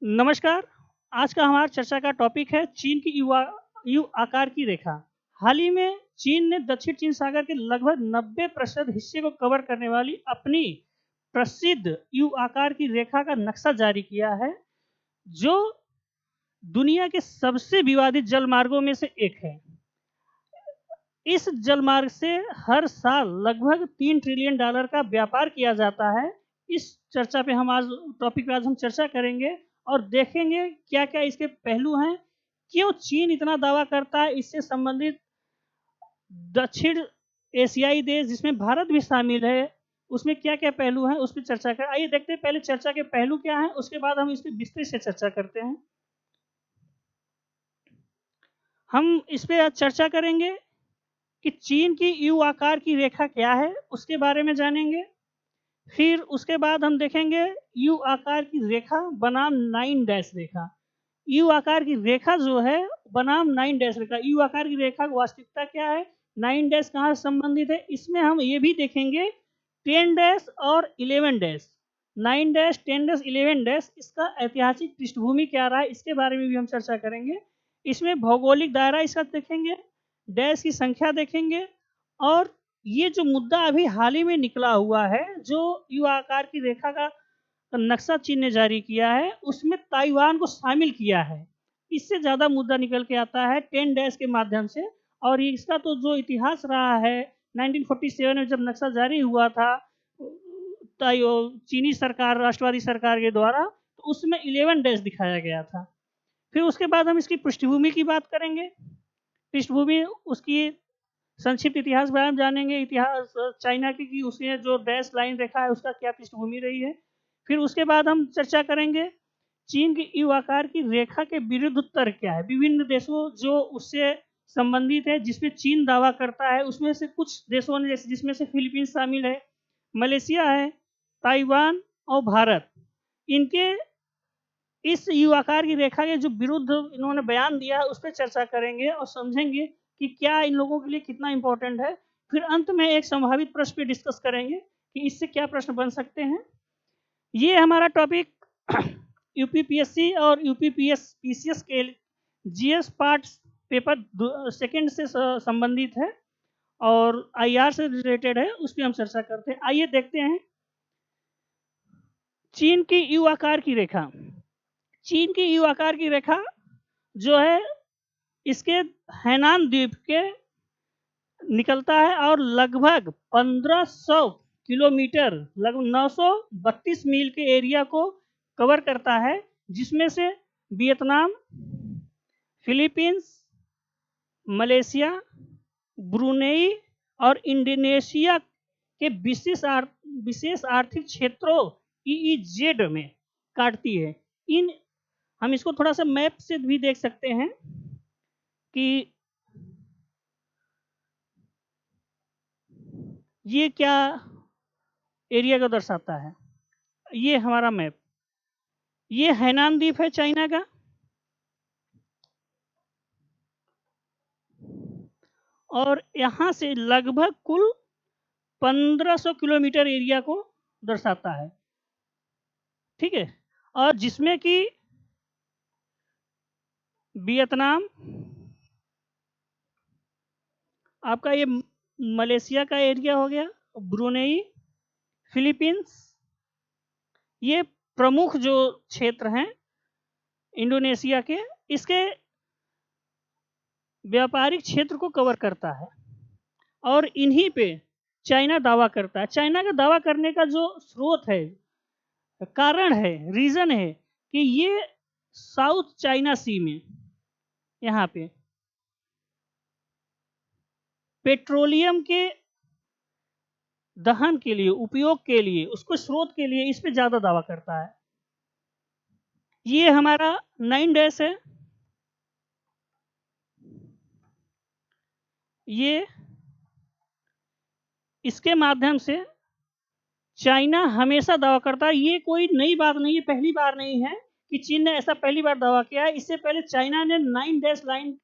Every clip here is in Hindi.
नमस्कार। आज का हमारा चर्चा का टॉपिक है चीन की यू आकार की रेखा। हाल ही में चीन ने दक्षिण चीन सागर के लगभग 90% हिस्से को कवर करने वाली अपनी प्रसिद्ध यू आकार की रेखा का नक्शा जारी किया है, जो दुनिया के सबसे विवादित जलमार्गों में से एक है। इस जलमार्ग से हर साल लगभग $3 ट्रिलियन का व्यापार किया जाता है। इस चर्चा पे हम आज टॉपिक पे आज हम चर्चा करेंगे और देखेंगे क्या-क्या इसके पहलू हैं, क्यों चीन इतना दावा करता है, इससे संबंधित दक्षिण एशियाई देश जिसमें भारत भी शामिल है, उसमें क्या-क्या पहलू हैं, उस पे चर्चा करें। आइए देखते हैं पहले चर्चा के पहलू क्या हैं, उसके बाद हम इस पे विस्तृत से चर्चा करते हैं। हम इस पे आज चर्चा करेंगे कि चीन की यू आकार की रेखा क्या है, उसके बारे में जानेंगे। फिर उसके बाद हम देखेंगे यू आकार की रेखा बनाम 9 डैश रेखा। यू आकार की रेखा जो है बनाम 9 डैश रेखा, यू आकार की रेखा की वास्तविकता क्या है, 9 डैश कहाँ से संबंधित है, इसमें हम ये भी देखेंगे 10 डैश और 11 डैश, 9 डैश, 10 डैश, 11 डैश, इसका ऐतिहासिक पृष्ठभूमि क्या रहा है, इसके बारे में भी हम चर्चा करेंगे। इसमें भौगोलिक दायरा इसका देखेंगे, डैश की संख्या देखेंगे और ये जो मुद्दा अभी हाल ही में निकला हुआ है, जो यू आकार की रेखा का नक्शा चीन ने जारी किया है, उसमें ताइवान को शामिल किया है। इससे ज़्यादा मुद्दा निकल के आता है 10 डैश के माध्यम से और इसका तो जो इतिहास रहा है, 1947 में जब नक्शा जारी हुआ था, ताइयो चीनी सरकार, राष्ट्रवादी सरकार के द्वारा, तो उसमें 11 डैश दिखाया गया था। फिर उसके बाद हम इसकी पृष्ठभूमि की बात करेंगे। पृष्ठभूमि उसकी संक्षिप्त इतिहास के बारे में जानेंगे, इतिहास चाइना की कि उसने जो डैश लाइन रेखा है उसका क्या पृष्ठभूमि रही है। फिर उसके बाद हम चर्चा करेंगे चीन की यू आकार की रेखा के विरुद्ध उत्तर क्या है, विभिन्न देशों जो उससे संबंधित है जिसमें चीन दावा करता है, उसमें से कुछ देशों ने जिसमें से फिलीपींस शामिल है, मलेशिया है, ताइवान और भारत, इनके इस यू आकार की रेखा के जो विरुद्ध इन्होंने बयान दिया है, उस पर चर्चा करेंगे और समझेंगे कि क्या इन लोगों के लिए कितना इम्पोर्टेंट है। फिर अंत में एक संभावित प्रश्न पे डिस्कस करेंगे कि इससे क्या प्रश्न बन सकते हैं। ये हमारा टॉपिक यूपीपीएससी और यूपीपीएसपीसीएस के जीएस पार्ट पेपर सेकंड से संबंधित है और आईआर से रिलेटेड है, उस पर हम चर्चा करते हैं। आइए देखते हैं चीन की यू आकार की रेखा। चीन की यू आकार की रेखा जो है इसके हैनान द्वीप के निकलता है और लगभग 1500 किलोमीटर, लगभग 932 मील के एरिया को कवर करता है, जिसमें से वियतनाम, फिलीपींस, मलेशिया, ब्रुनेई और इंडोनेशिया के विशेष आर्थिक क्षेत्रों ईईजेड में काटती है। इन हम इसको थोड़ा सा मैप से भी देख सकते हैं कि ये क्या एरिया को दर्शाता है। ये हमारा मैप, ये हैनान द्वीप है चाइना का और यहाँ से लगभग कुल 1500 किलोमीटर एरिया को दर्शाता है, ठीक है। और जिसमें कि वियतनाम, आपका ये मलेशिया का एरिया हो गया, ब्रुनेई, फिलीपींस, ये प्रमुख जो क्षेत्र हैं इंडोनेशिया के, इसके व्यापारिक क्षेत्र को कवर करता है और इन्हीं पे चाइना दावा करता है। चाइना का दावा करने का जो स्रोत है, कारण है, रीजन है कि ये साउथ चाइना सी में यहाँ पे पेट्रोलियम के दहन के लिए, उपयोग के लिए, उसको स्रोत के लिए इस पे ज्यादा दावा करता है। ये हमारा 9 डैश है, ये इसके माध्यम से चाइना हमेशा दावा करता है। ये कोई नई बात नहीं है, पहली बार नहीं है कि चीन ने ऐसा पहली बार दावा किया है। इससे पहले चाइना ने 9 डैश लाइन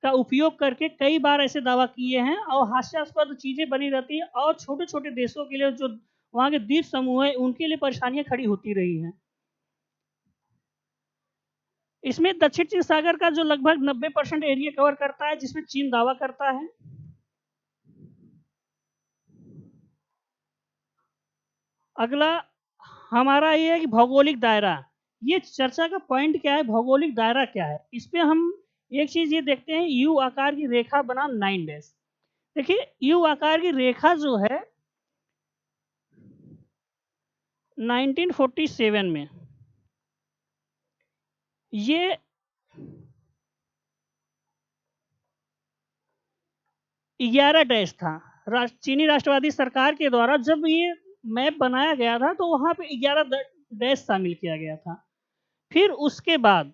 का उपयोग करके कई बार ऐसे दावा किए हैं और हास्यास्पद चीजें बनी रहती हैं और छोटे छोटे देशों के लिए, जो वहाँ के द्वीप समूह है, उनके लिए परेशानियां खड़ी होती रही हैं। इसमें दक्षिण चीन सागर का जो लगभग 90% एरिया कवर करता है, जिसमें चीन दावा करता है। अगला हमारा ये है कि भौगोलिक दायरा। ये चर्चा का पॉइंट क्या है, भौगोलिक दायरा क्या है। इस पे हम एक चीज ये देखते हैं, यू आकार की रेखा बना 9 डैश। देखिए यू आकार की रेखा जो है 1947 में ये 11 डैश था। चीनी राष्ट्रवादी सरकार के द्वारा जब ये मैप बनाया गया था तो वहां पे 11 डैश शामिल किया गया था। फिर उसके बाद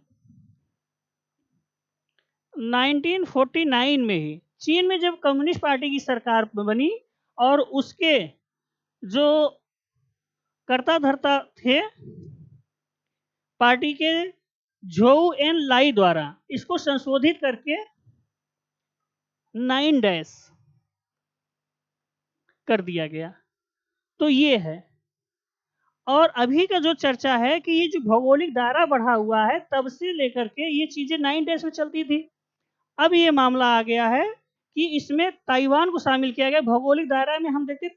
1949 में ही चीन में जब कम्युनिस्ट पार्टी की सरकार बनी और उसके जो कर्ता धर्ता थे पार्टी के झोउ एन लाई द्वारा इसको संशोधित करके 9 डैश कर दिया गया। तो ये है। और अभी का जो चर्चा है कि ये जो भौगोलिक दायरा बढ़ा हुआ है तब से लेकर के ये चीजें 9 डैश में चलती थी। अब ये मामला आ गया है कि इसमें ताइवान को शामिल किया गया। भौगोलिक दायरा में हम देखते हैं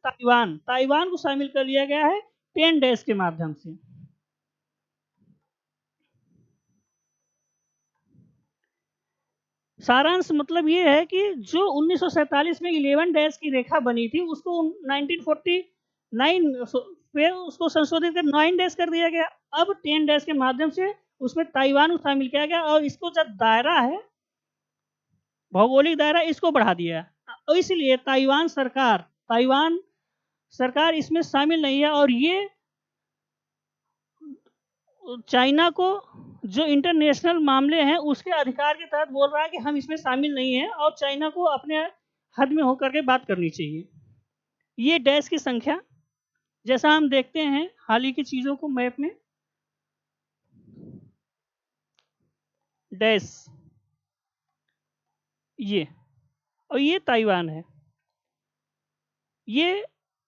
ताइवान को शामिल कर लिया गया है 10 डैश के माध्यम से। सारांश मतलब ये है कि जो 1947 में 11 डैश की रेखा बनी थी उसको 1949 में उसको संशोधित कर 9 डैश कर दिया गया। अब 10 डैश के माध्यम से उसमें ताइवान को शामिल किया गया और इसको जो दायरा है भौगोलिक दायरा इसको बढ़ा दिया। और इसलिए ताइवान सरकार इसमें शामिल नहीं है। और ये चाइना को जो इंटरनेशनल मामले हैं उसके अधिकार के तहत बोल रहा है कि हम इसमें शामिल नहीं हैं और चाइना को अपने हद में होकर के बात करनी चाहिए। ये डैश की संख्या जैसा हम देखते हैं हाल ही की चीज़ों को मैप में डैश ये और ये ताइवान है। ये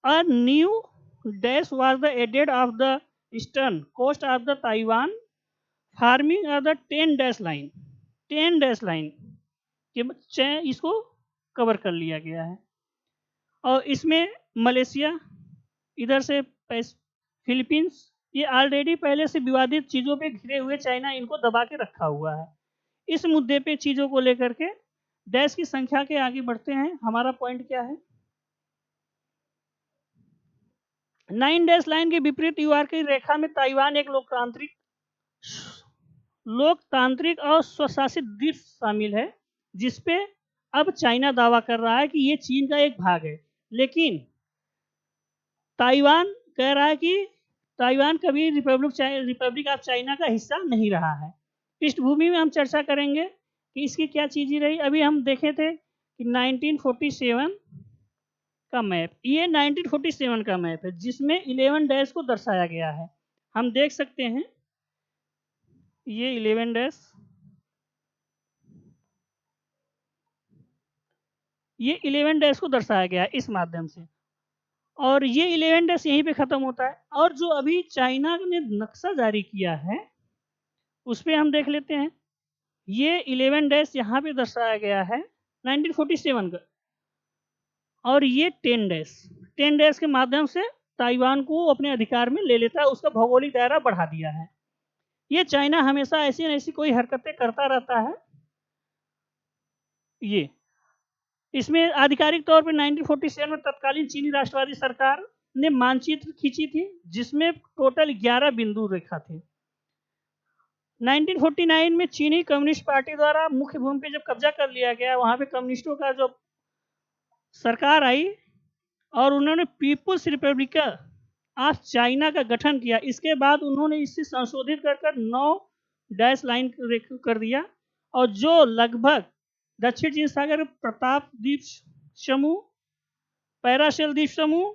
a new dash was the added of the eastern coast of the Taiwan forming of the 10 dash line 10 dash line के इसको कवर कर लिया गया है। और इसमें मलेशिया इधर से फिलीपींस ये ऑलरेडी पहले से विवादित चीज़ों पे घिरे हुए चाइना इनको दबा के रखा हुआ है। इस मुद्दे पे चीज़ों को लेकर के डैश की संख्या के आगे बढ़ते हैं। हमारा पॉइंट क्या है, 9 डैश लाइन के विपरीत यूआर की रेखा में ताइवान एक लोकतांत्रिक और स्वशासित द्वीप शामिल है जिसपे अब चाइना दावा कर रहा है कि ये चीन का एक भाग है। लेकिन ताइवान कह रहा है कि ताइवान कभी रिपब्लिक ऑफ चाइना का हिस्सा नहीं रहा है। पृष्ठभूमि में हम चर्चा करेंगे कि इसकी क्या चीज़ें रही। अभी हम देखे थे कि 1947 का मैप, ये 1947 का मैप है जिसमें 11 डैश को दर्शाया गया है। हम देख सकते हैं ये 11 डैश, ये 11 डैश को दर्शाया गया है इस माध्यम से। और ये 11 डैश यहीं पे ख़त्म होता है। और जो अभी चाइना ने नक्शा जारी किया है उस पर हम देख लेते हैं। ये 11 डैश यहाँ पे दर्शाया गया है 1947 का। और ये 10 डैश के माध्यम से ताइवान को अपने अधिकार में ले लेता है, उसका भौगोलिक दायरा बढ़ा दिया है। ये चाइना हमेशा ऐसी न ऐसी कोई हरकतें करता रहता है। ये इसमें आधिकारिक तौर पर 1947 में तत्कालीन चीनी राष्ट्रवादी सरकार ने मानचित्र खींची थी जिसमें टोटल 11 बिंदु रेखा थे। 1949 में चीनी कम्युनिस्ट पार्टी द्वारा मुख्य भूमि पे जब कब्जा कर लिया गया, वहां पे कम्युनिस्टों का जो सरकार आई और उन्होंने पीपुल्स रिपब्लिक ऑफ चाइना का गठन किया। इसके बाद उन्होंने इसे संशोधित कर 9 डैश लाइन कर दिया। और जो लगभग दक्षिण चीन सागर प्रताप द्वीप समूह, पैरासेल द्वीप समूह,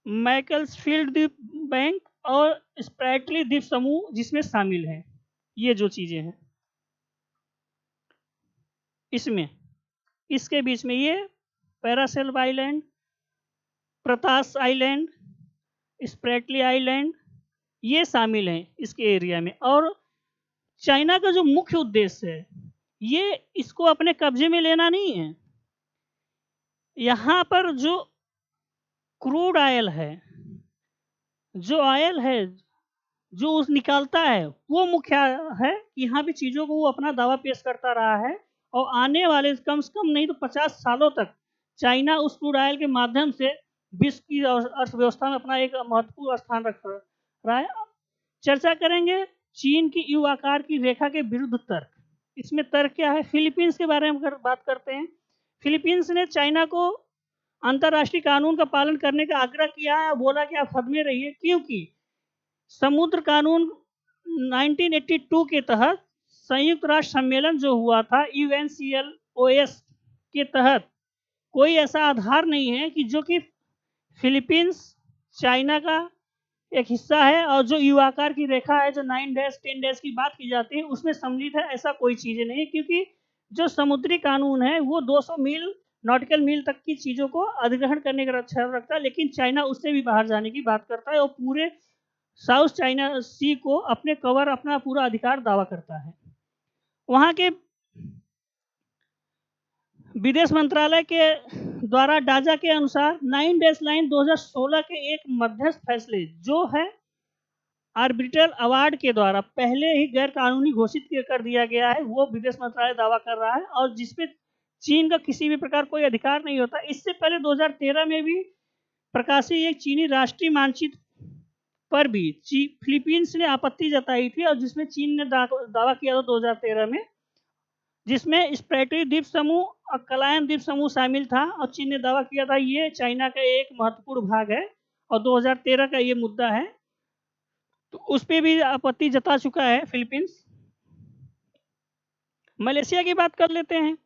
मैकल्सफील्ड द्वीप बैंक और स्प्रैटली द्वीप समूह जिसमें शामिल है। ये जो चीजें हैं इसमें इसके बीच में ये Paracel island, Pratas island, Spratly island ये शामिल हैं इसके एरिया में। और चाइना का जो मुख्य उद्देश्य है, ये इसको अपने कब्जे में लेना नहीं है। यहाँ पर जो क्रूड ऑयल है, जो ऑयल है, जो उस निकालता है, वो मुख्य है कि यहाँ पे चीज़ों को वो अपना दावा पेश करता रहा है और आने वाले कम से कम नहीं तो 50 सालों तक चाइना उस क्रूड ऑयल के माध्यम से विश्व की अर्थव्यवस्था में अपना एक महत्वपूर्ण स्थान रख रहा है। चर्चा करेंगे चीन की यू आकार की रेखा के विरुद्ध तर्क। इसमें तर्क क्या है? फिलीपींस के बारे में बात करते हैं। फिलीपींस ने चाइना को अंतर्राष्ट्रीय कानून का पालन करने का आग्रह किया है और बोला कि आप हद में रहिए, क्योंकि समुद्र कानून 1982 के तहत संयुक्त राष्ट्र सम्मेलन जो हुआ था UNCLOS के तहत कोई ऐसा आधार नहीं है कि जो कि फिलीपींस चाइना का एक हिस्सा है और जो यू आकार की रेखा है जो 9-10 की बात की जाती है उसमें सम्मिलित है, ऐसा कोई चीज़ नहीं है। क्योंकि जो समुद्री कानून है वो 200 मील नॉटिकल मील तक की चीज़ों को अधिग्रहण करने का रक्षा रखता है, लेकिन चाइना उससे भी बाहर जाने की बात करता है और पूरे साउथ चाइना सी को अपने कवर अपना पूरा अधिकार दावा करता है। वहाँ के विदेश मंत्रालय के द्वारा डाजा के अनुसार 9-9 2016 के एक मध्यस्थ फैसले जो है आर्बिट्रल अवार्ड के द्वारा पहले ही गैर कानूनी घोषित कर दिया गया है, वो विदेश मंत्रालय दावा कर रहा है और जिसपे चीन का किसी भी प्रकार कोई अधिकार नहीं होता। इससे पहले 2013 में भी प्रकाशित एक चीनी राष्ट्रीय मानचित्र पर भी फिलीपींस ने आपत्ति जताई थी और जिसमें चीन ने दावा किया था 2013 में, जिसमें स्प्रेटरी द्वीप समूह और कलायन द्वीप समूह शामिल था और चीन ने दावा किया था ये चाइना का एक महत्वपूर्ण भाग है और 2013 का ये मुद्दा है, तो उस पर भी आपत्ति जता चुका है फिलीपींस। मलेशिया की बात कर लेते हैं।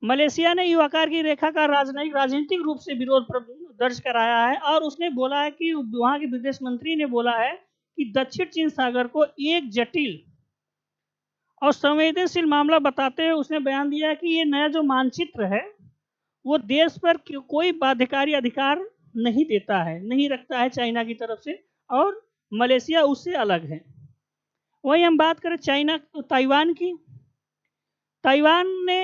मलेशिया ने यू आकार की रेखा का राजनीतिक रूप से विरोध दर्ज कराया है और उसने बोला है कि वहाँ के विदेश मंत्री ने बोला है कि दक्षिण चीन सागर को एक जटिल और संवेदनशील मामला बताते हुए उसने बयान दिया है कि ये नया जो मानचित्र है वो देश पर कोई बाध्यकारी अधिकार नहीं देता है, नहीं रखता है चाइना की तरफ से, और मलेशिया उससे अलग है। वही हम बात करें चाइना ताइवान की। ताइवान ने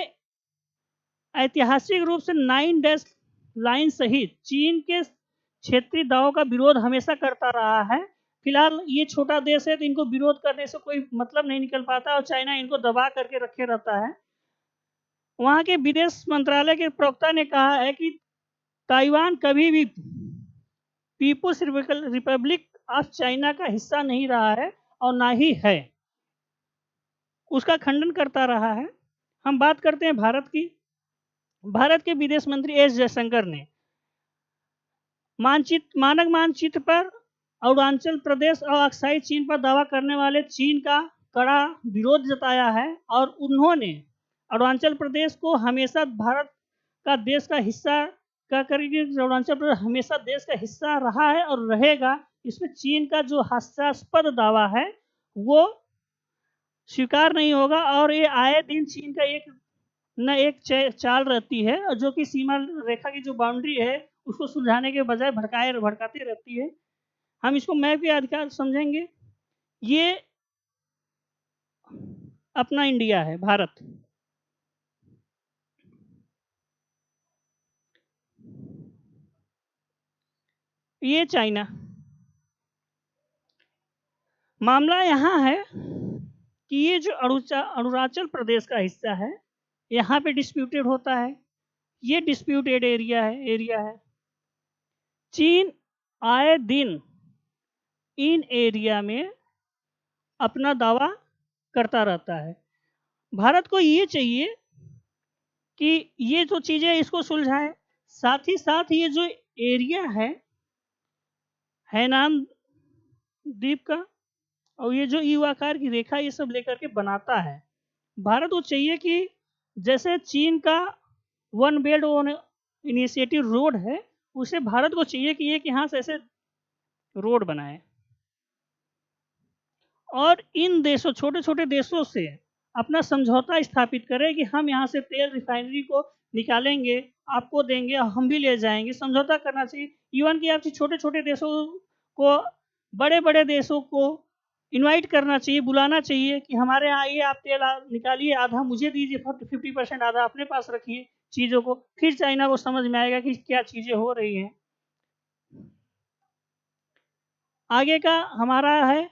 ऐतिहासिक रूप से 9 लाइन सहित चीन के क्षेत्रीय दावों का विरोध हमेशा करता रहा है। फिलहाल ये छोटा देश है तो इनको विरोध करने से कोई मतलब नहीं निकल पाता और चाइना इनको दबा करके रखे रहता है। वहाँ के विदेश मंत्रालय के प्रवक्ता ने कहा है कि ताइवान कभी भी पीपुल्स रिपब्लिक ऑफ चाइना का हिस्सा नहीं रहा है और ना ही है, उसका खंडन करता रहा है। हम बात करते हैं भारत की। भारत के विदेश मंत्री एस जयशंकर ने मानक मानचित्र पर अरुणाचल प्रदेश और अक्साई चीन पर दावा करने वाले चीन का कड़ा विरोध जताया है और उन्होंने अरुणाचल प्रदेश को हमेशा भारत का देश का हिस्सा का करके अरुणाचल प्रदेश हमेशा देश का हिस्सा रहा है और रहेगा। इसमें चीन का जो हास्यास्पद दावा है वो स्वीकार नहीं होगा और ये आए दिन चीन का एक चाल रहती है जो कि सीमा रेखा की जो बाउंड्री है उसको सुलझाने के बजाय भड़काती रहती है। हम इसको मैप के अधिकार समझेंगे। ये अपना इंडिया है, भारत। ये चाइना। मामला यहाँ है कि ये जो अरुणाचल प्रदेश का हिस्सा है यहाँ पे डिस्प्यूटेड होता है, ये डिस्प्यूटेड एरिया है। चीन आए दिन इन एरिया में अपना दावा करता रहता है। भारत को ये चाहिए कि ये जो चीज़ें इसको सुलझाए, साथ ही साथ ये जो एरिया है हैनान द्वीप का और ये जो यू आकार की रेखा ये सब लेकर के बनाता है। भारत को चाहिए कि जैसे चीन का one belt one initiative road है, उसे भारत को चाहिए कि एक यहाँ से ऐसे रोड बनाए और इन देशों छोटे छोटे देशों से अपना समझौता स्थापित करें कि हम यहाँ से तेल रिफाइनरी को निकालेंगे, आपको देंगे, हम भी ले जाएंगे। समझौता करना चाहिए। इवन कि आप छोटे छोटे देशों को बड़े बड़े देशों को इनवाइट करना चाहिए, बुलाना चाहिए कि हमारे यहाँ आइए, आप तेल निकालिए, आधा मुझे दीजिए, 50% आधा अपने पास रखिए चीज़ों को। फिर चाइना को समझ में आएगा कि क्या चीज़ें हो रही हैं। आगे का हमारा है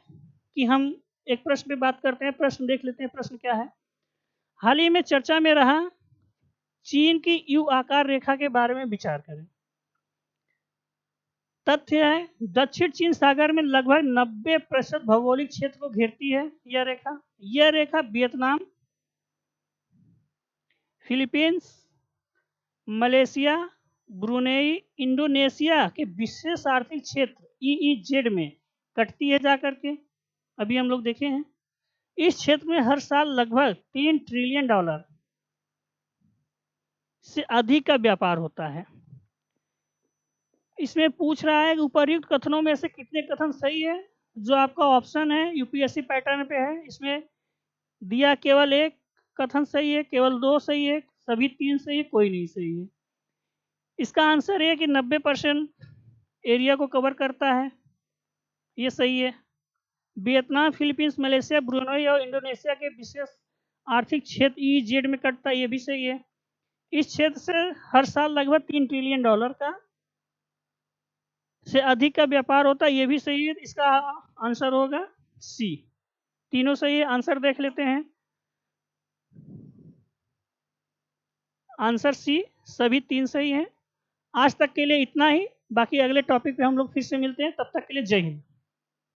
कि हम एक प्रश्न पे बात करते हैं। प्रश्न देख लेते हैं, प्रश्न क्या है। हाल ही में चर्चा में रहा चीन की यू आकार रेखा के बारे में विचार करें। तथ्य है दक्षिण चीन सागर में लगभग 90% भौगोलिक क्षेत्र को घेरती है यह रेखा। यह रेखा Vietnam, Philippines, Malaysia, Brunei, Indonesia के विशेष आर्थिक क्षेत्र ईईजेड में कटती है जाकर के। अभी हम लोग देखे हैं इस क्षेत्र में हर साल लगभग $3 ट्रिलियन से अधिक का व्यापार होता है। इसमें पूछ रहा है कि उपर्युक्त कथनों में से कितने कथन सही है। जो आपका ऑप्शन है यूपीएससी पैटर्न पे है, इसमें दिया केवल एक कथन सही है, केवल 2 सही है, सभी 3 सही है, कोई नहीं सही है। इसका आंसर है कि 90% एरिया को कवर करता है, ये सही है। वियतनाम, फिलीपींस, मलेशिया, ब्रुनेई और इंडोनेशिया के विशेष आर्थिक क्षेत्र ईजेड में कटता है, ये भी सही है। इस क्षेत्र से हर साल लगभग $3 ट्रिलियन का से अधिक का व्यापार होता है, ये भी सही है। इसका आंसर होगा सी। तीनों सही है। आंसर देख लेते हैं। आंसर सी, सभी 3 सही हैं। आज तक के लिए इतना ही। बाकी अगले टॉपिक पे हम लोग फिर से मिलते हैं। तब तक के लिए जय हिंद।